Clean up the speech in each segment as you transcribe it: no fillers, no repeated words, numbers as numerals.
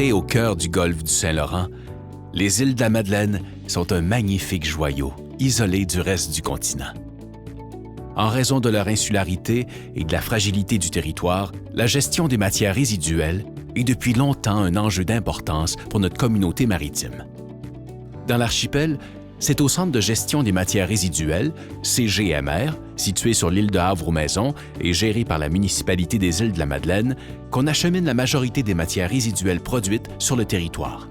Ancrées au cœur du golfe du Saint-Laurent, les îles de la Madeleine sont un magnifique joyau, isolé du reste du continent. En raison de leur insularité et de la fragilité du territoire, la gestion des matières résiduelles est depuis longtemps un enjeu d'importance pour notre communauté maritime. Dans l'archipel, c'est au Centre de gestion des matières résiduelles, CGMR, situé sur l'île de Havre-aux-Maisons et géré par la municipalité des îles de la Madeleine, qu'on achemine la majorité des matières résiduelles produites sur le territoire.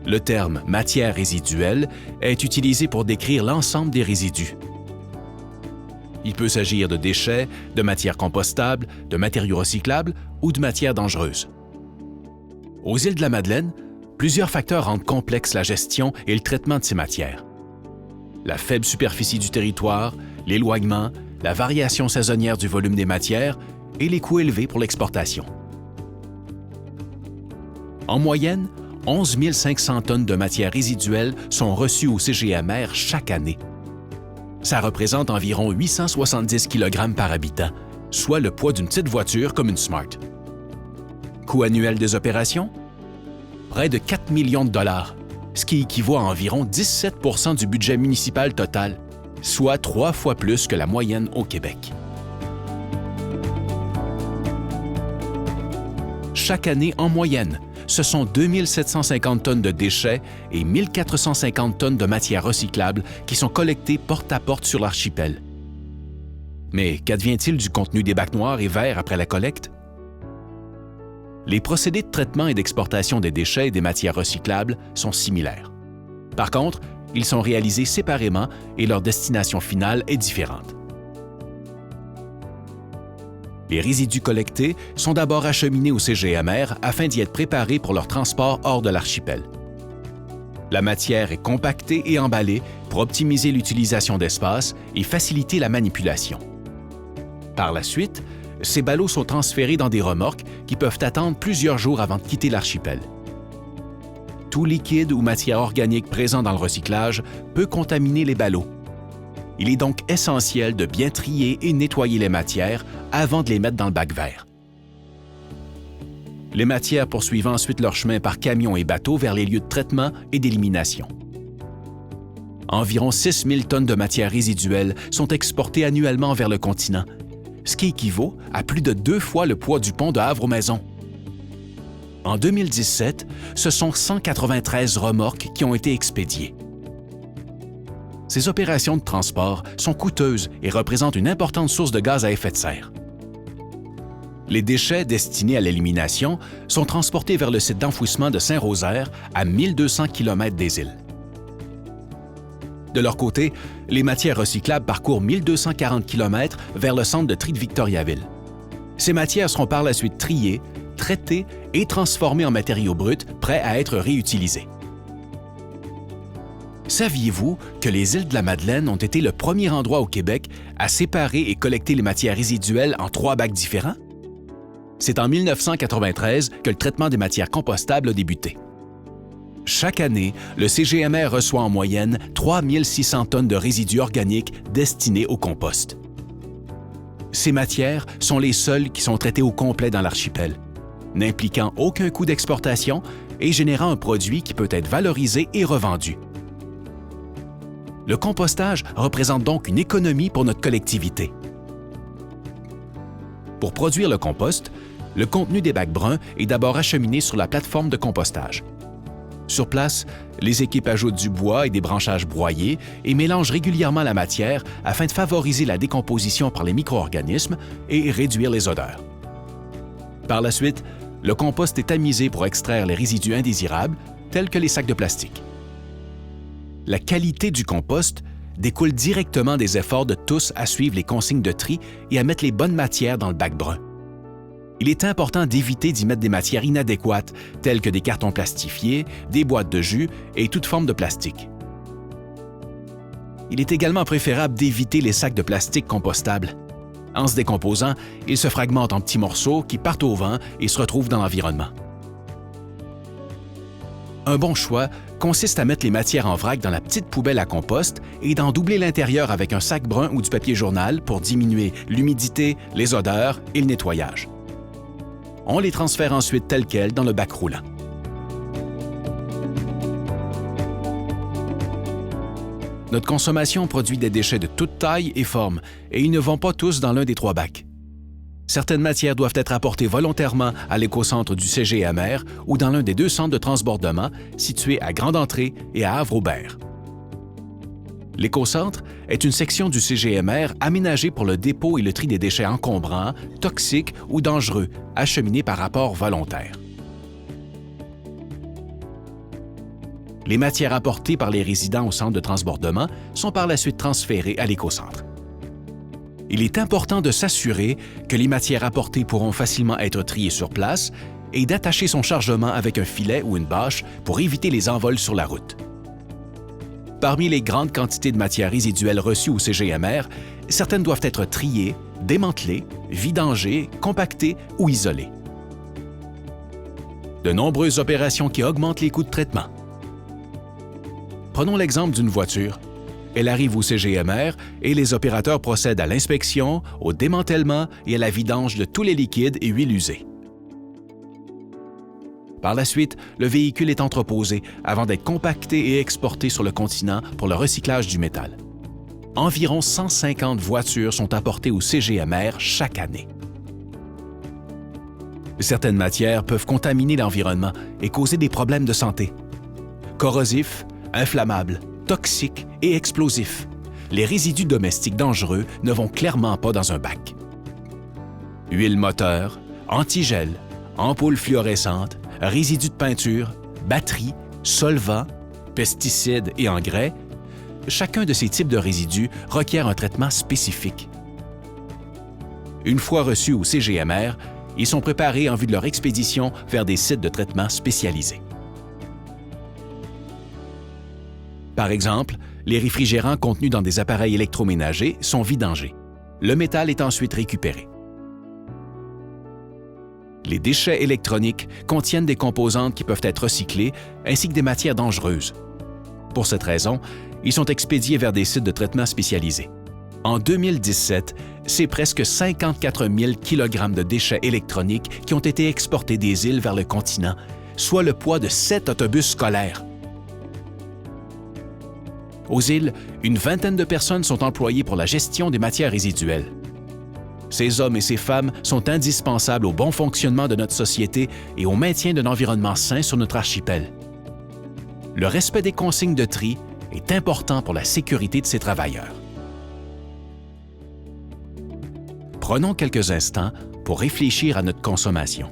Le terme « matière résiduelle » est utilisé pour décrire l'ensemble des résidus. Il peut s'agir de déchets, de matières compostables, de matériaux recyclables ou de matières dangereuses. Aux îles de la Madeleine, plusieurs facteurs rendent complexe la gestion et le traitement de ces matières. La faible superficie du territoire, l'éloignement, la variation saisonnière du volume des matières et les coûts élevés pour l'exportation. En moyenne, 11 500 tonnes de matières résiduelles sont reçues au CGMR chaque année. Ça représente environ 870 kg par habitant, soit le poids d'une petite voiture comme une Smart. Coût annuel des opérations? Près de 4 millions de dollars, ce qui équivaut à environ 17 % du budget municipal total, soit 3 fois plus que la moyenne au Québec. Chaque année, en moyenne, ce sont 2 750 tonnes de déchets et 1 450 tonnes de matières recyclables qui sont collectées porte à porte sur l'archipel. Mais qu'advient-il du contenu des bacs noirs et verts après la collecte? Les procédés de traitement et d'exportation des déchets et des matières recyclables sont similaires. Par contre, ils sont réalisés séparément et leur destination finale est différente. Les résidus collectés sont d'abord acheminés au CGMR afin d'y être préparés pour leur transport hors de l'archipel. La matière est compactée et emballée pour optimiser l'utilisation d'espace et faciliter la manipulation. Par la suite, ces ballots sont transférés dans des remorques qui peuvent attendre plusieurs jours avant de quitter l'archipel. Tout liquide ou matière organique présent dans le recyclage peut contaminer les ballots. Il est donc essentiel de bien trier et nettoyer les matières avant de les mettre dans le bac vert. Les matières poursuivent ensuite leur chemin par camion et bateau vers les lieux de traitement et d'élimination. Environ 6 000 tonnes de matières résiduelles sont exportées annuellement vers le continent, ce qui équivaut à plus de 2 fois le poids du pont de Havre-aux-Maisons. En 2017, ce sont 193 remorques qui ont été expédiées. Ces opérations de transport sont coûteuses et représentent une importante source de gaz à effet de serre. Les déchets destinés à l'élimination sont transportés vers le site d'enfouissement de Saint-Rosaire à 1200 km des îles. De leur côté, les matières recyclables parcourent 1240 km vers le centre de tri de Victoriaville. Ces matières seront par la suite triées, traitées et transformées en matériaux bruts prêts à être réutilisés. Saviez-vous que les îles de la Madeleine ont été le premier endroit au Québec à séparer et collecter les matières résiduelles en 3 bacs différents? C'est en 1993 que le traitement des matières compostables a débuté. Chaque année, le CGMR reçoit en moyenne 3 600 tonnes de résidus organiques destinés au compost. Ces matières sont les seules qui sont traitées au complet dans l'archipel, n'impliquant aucun coût d'exportation et générant un produit qui peut être valorisé et revendu. Le compostage représente donc une économie pour notre collectivité. Pour produire le compost, le contenu des bacs bruns est d'abord acheminé sur la plateforme de compostage. Sur place, les équipes ajoutent du bois et des branchages broyés et mélangent régulièrement la matière afin de favoriser la décomposition par les micro-organismes et réduire les odeurs. Par la suite, le compost est tamisé pour extraire les résidus indésirables, tels que les sacs de plastique. La qualité du compost découle directement des efforts de tous à suivre les consignes de tri et à mettre les bonnes matières dans le bac brun. Il est important d'éviter d'y mettre des matières inadéquates, telles que des cartons plastifiés, des boîtes de jus et toute forme de plastique. Il est également préférable d'éviter les sacs de plastique compostables. En se décomposant, ils se fragmentent en petits morceaux qui partent au vent et se retrouvent dans l'environnement. Un bon choix consiste à mettre les matières en vrac dans la petite poubelle à compost et d'en doubler l'intérieur avec un sac brun ou du papier journal pour diminuer l'humidité, les odeurs et le nettoyage. On les transfère ensuite tels quels dans le bac roulant. Notre consommation produit des déchets de toute taille et forme, et ils ne vont pas tous dans l'un des 3 bacs. Certaines matières doivent être apportées volontairement à l'écocentre du CGMR ou dans l'un des 2 centres de transbordement situés à Grande-Entrée et à Havre-Aubert. L'écocentre est une section du CGMR aménagée pour le dépôt et le tri des déchets encombrants, toxiques ou dangereux, acheminés par rapport volontaire. Les matières apportées par les résidents au centre de transbordement sont par la suite transférées à l'écocentre. Il est important de s'assurer que les matières apportées pourront facilement être triées sur place et d'attacher son chargement avec un filet ou une bâche pour éviter les envols sur la route. Parmi les grandes quantités de matières résiduelles reçues au CGMR, certaines doivent être triées, démantelées, vidangées, compactées ou isolées. De nombreuses opérations qui augmentent les coûts de traitement. Prenons l'exemple d'une voiture. Elle arrive au CGMR et les opérateurs procèdent à l'inspection, au démantèlement et à la vidange de tous les liquides et huiles usées. Par la suite, le véhicule est entreposé avant d'être compacté et exporté sur le continent pour le recyclage du métal. Environ 150 voitures sont apportées au CGMR chaque année. Certaines matières peuvent contaminer l'environnement et causer des problèmes de santé. Corrosifs, inflammables, toxiques et explosifs. Les résidus domestiques dangereux ne vont clairement pas dans un bac. Huile moteur, antigel, ampoules fluorescentes, résidus de peinture, batteries, solvants, pesticides et engrais, chacun de ces types de résidus requiert un traitement spécifique. Une fois reçus au CGMR, ils sont préparés en vue de leur expédition vers des sites de traitement spécialisés. Par exemple, les réfrigérants contenus dans des appareils électroménagers sont vidangés. Le métal est ensuite récupéré. Les déchets électroniques contiennent des composantes qui peuvent être recyclées ainsi que des matières dangereuses. Pour cette raison, ils sont expédiés vers des sites de traitement spécialisés. En 2017, c'est presque 54 000 kg de déchets électroniques qui ont été exportés des îles vers le continent, soit le poids de 7 autobus scolaires. Aux îles, une vingtaine de personnes sont employées pour la gestion des matières résiduelles. Ces hommes et ces femmes sont indispensables au bon fonctionnement de notre société et au maintien d'un environnement sain sur notre archipel. Le respect des consignes de tri est important pour la sécurité de ces travailleurs. Prenons quelques instants pour réfléchir à notre consommation.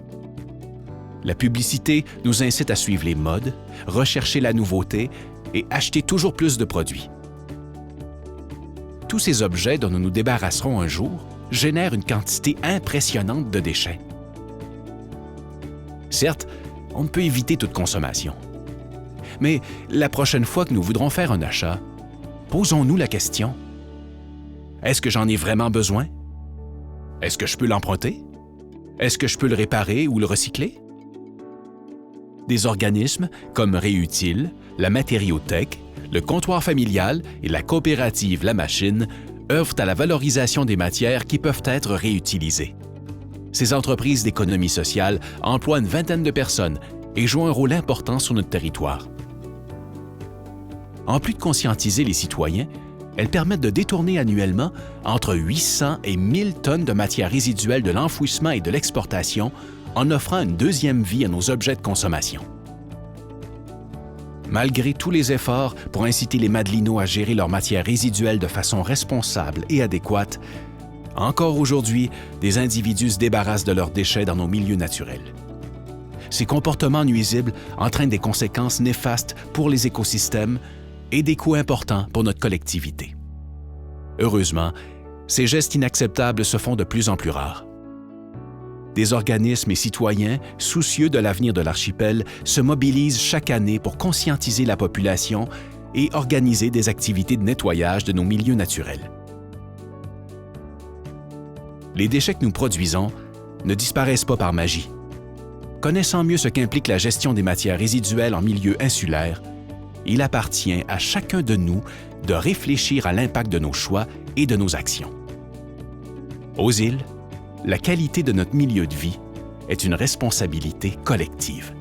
La publicité nous incite à suivre les modes, rechercher la nouveauté et acheter toujours plus de produits. Tous ces objets dont nous nous débarrasserons un jour génèrent une quantité impressionnante de déchets. Certes, on ne peut éviter toute consommation. Mais la prochaine fois que nous voudrons faire un achat, posons-nous la question: est-ce que j'en ai vraiment besoin? Est-ce que je peux l'emprunter? Est-ce que je peux le réparer ou le recycler? Des organismes comme Réutile, la Matériothèque, le Comptoir familial et la coopérative La Machine œuvrent à la valorisation des matières qui peuvent être réutilisées. Ces entreprises d'économie sociale emploient une vingtaine de personnes et jouent un rôle important sur notre territoire. En plus de conscientiser les citoyens, elles permettent de détourner annuellement entre 800 et 1000 tonnes de matières résiduelles de l'enfouissement et de l'exportation en offrant une deuxième vie à nos objets de consommation. Malgré tous les efforts pour inciter les Madelinots à gérer leurs matières résiduelles de façon responsable et adéquate, encore aujourd'hui, des individus se débarrassent de leurs déchets dans nos milieux naturels. Ces comportements nuisibles entraînent des conséquences néfastes pour les écosystèmes et des coûts importants pour notre collectivité. Heureusement, ces gestes inacceptables se font de plus en plus rares. Des organismes et citoyens, soucieux de l'avenir de l'archipel, se mobilisent chaque année pour conscientiser la population et organiser des activités de nettoyage de nos milieux naturels. Les déchets que nous produisons ne disparaissent pas par magie. Connaissant mieux ce qu'implique la gestion des matières résiduelles en milieu insulaire, il appartient à chacun de nous de réfléchir à l'impact de nos choix et de nos actions. Aux îles, la qualité de notre milieu de vie est une responsabilité collective.